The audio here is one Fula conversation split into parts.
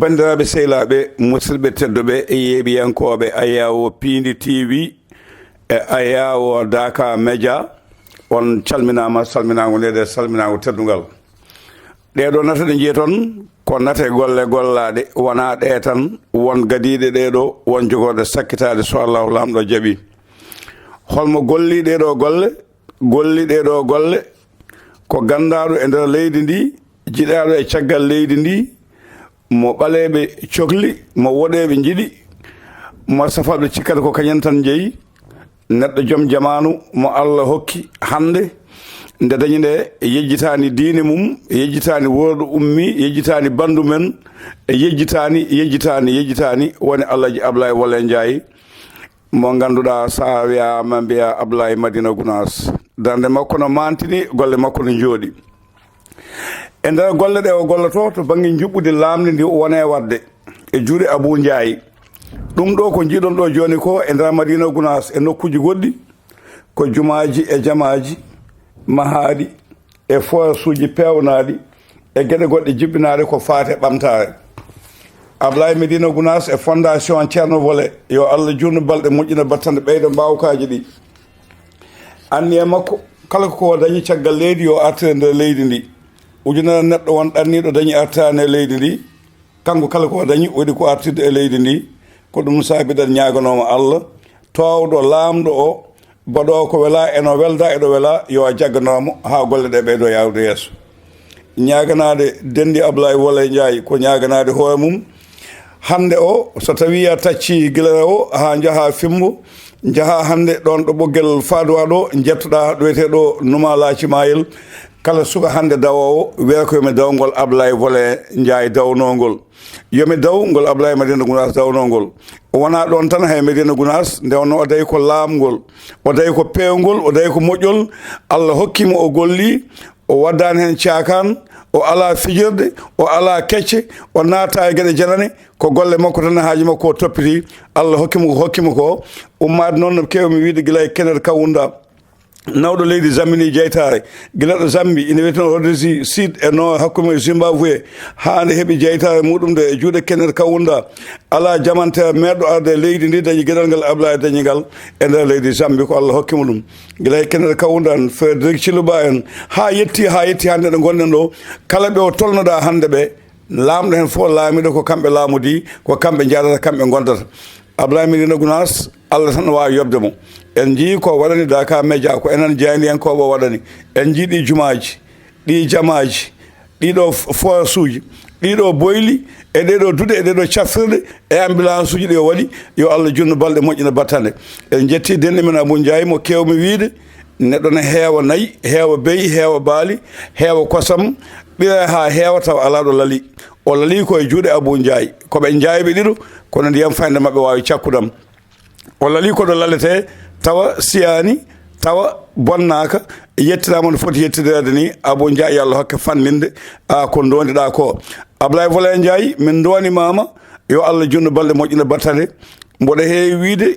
bandiraɓe sehlaɓe musidɓe tedduɓe e yeeɓiyankoɓe ayawo Piindi TV e ayawo Daka Média on calminama salminago ndede salminago teddugal ɗeɗo nata ɗe jiiya toon ko nate golle gollaɗe wona ɗe tan won gadiɗe ɗeɗo won jogoɗe sakkitade so Allahu lamɗo jaaɓi holmo golli ɗeɗo golle ko gandaɗo e nder leydi ndi jiɗaɗo e caggal leydi ndi mo ɓaleɓe cohli mo woɗeɓe jiɗi mo safaɓe cikkata ko kañen tan jeeyi neɗɗo joom jamanu mo Allah hokki hande nde dañi nde yejjitani diine mum yejjitani wordo ummi yejjitani bandu men yejjitani woni Allahji Ablaye Wolle Ndiaye mo ganduɗa sa wiyama mbiya Ablaye Madina Gounass darde makko no mantini golle makko no jooɗi e nder golle ɗe o golloto to banggue juɓɓude lamde ndi wone wadde e juuɗe Abou Ndiaye ɗum ɗo ko jiiɗon ɗo joni ko e nder Madina Gounass e nokkuji goɗɗi ko jumaji e jamaji mahaɗi e forasuji pewnaɗi e gueɗe goɗɗe jibbinaɗe ko faate ɓamtare Ablaye Madina Gounass e Fondation Thierno Wolle yo Allah jurno balɗe moƴƴina battande ɓeydo mbawkaji ɗi anni e makko kala ko dañi caggal leydi yo artire nder leydi ndi ujunere neɗɗo won ɗanniɗo dañi artane e leydi ndi kanko kala ko dañi waɗi ko artirde e leydi ndi ko ɗum saabiɗen ñaganoma Allah towɗo lamɗo o baɗo ko wela eno welda eɗo wela yo jagganomo ha golle ɗe ɓeydo yawde yeeso ñaganade dendi Ablaye Wolle Ndiaye ko ñaganade hoore mum hande o so tawi a tacci guila o ha jaaha Fimbo jaaha hande ɗon ɗo ɓoggel fadowa ɗo jettoɗa ɗo wiyeteɗo Numa Laaci Mayel kala suka hande dawowo wiya ko yomi daw ngol Ablaye Wolle Ndiaye dawnogol yomi daw ngol Ablaye Madina Gounass dawnogol wona ɗon tan hay Madina Gounass ndewno o dayi ko laamgol o dayi ko pewgol o dayi ko moƴƴol Allah hokkimo o golli o waddani hen cakan o ala fijirde o ala kecce o naata e gueɗe janane ko golle makko tan haaji makko o toppiti Allah hokkimo ko ummade noon no kewmi wiide guila e Kenel Kawunda nawɗo leydi Zambini jeytare guila ɗo Zambi ina wiyeten Rhodesie Sud e no hakkude Zimbabwe ha nde heeɓi jeytare muɗum nde e juuɗe Kenel Kawunda ala jamantere meɗɗo arde leydi ndi dañi gueɗal ngal Ablaye dañi ngal e nder leydi Zambi ko Allah hokkimo ɗum guila e Kenel Kawunda en Frédéric Chiluba en ha yetti hande ɗo gonɗen ɗo kala ɓe o tolnoɗa hande ɓe lamɗo hen fof laamiɗo ko kamɓe laamodi ko kamɓe jadata kamɓe gondata Ablaye Madina Gounass Allah tan wawi yobde mo en jii ko waɗani Daka Média ko enen jeyani en koɓo waɗani en jii ɗi jumaji ɗi jamaji ɗiɗo forasuji ɗiɗo boyli e ɗeɗo duɗe e ɗeɗo caffirɗe e ambulance uji ɗi o waɗi yo Allah junno balɗe moƴƴina battande en jetti denɗe men Abou Ndiaye mo kewmi wiide neɗɗo ne heewa nayyi heewa beyi heewa baali heewa kosam ɓira ha heewa tawa ala ɗo laali o laali koye juuɗe Abou Ndiaye koɓe jayɓe ɗiɗo kono ndiyam fayde mabɓe wawi cakkudam o laali koɗo lalete tawa siyani tawa bonnaka yettirama no foti yettirede ni Abou Ndiaye Allah hokke fandinde ko dondiɗa ko Ablaye Wolle Ndiaye min donimama yo Allah junno balɗe moƴƴina battane mboɗo heewi wiide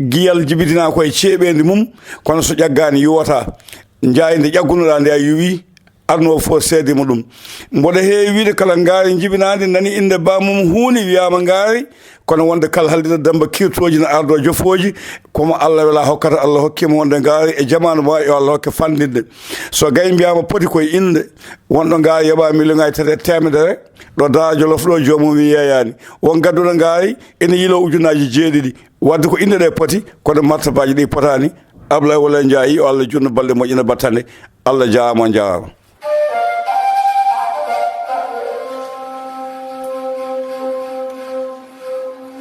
giyal jibitina koye ceeɓedi mum kono so ƴaggani yuwata Ndiaye nde ƴaggunoɗa nde a yuwi arno fo seede muɗum mboɗo heewi wiide kala ngaari jibinade nani inde bamum huuni wiyama ngaari kono wonde kala haldita damba kirtoji no ardo jofoji komo Allah wela hokkata Allah hokkima wonde ngaari e jamanu ma yo Allah hokke fandinde so gayi mbiyama poti koye inde wonɗo ngaari yoɓa million ngaji tati e temedere ɗo Daara Jolof ɗo jomum wi yeyani won gadduɗo ngaari ene yilo ujunaji jeeɗiɗi wadde ko inde ɗe poti kono martabaji ɗi potani Ablaye Wolle Ndiaye yo Allah junno balɗe moƴƴina battane Allah jaama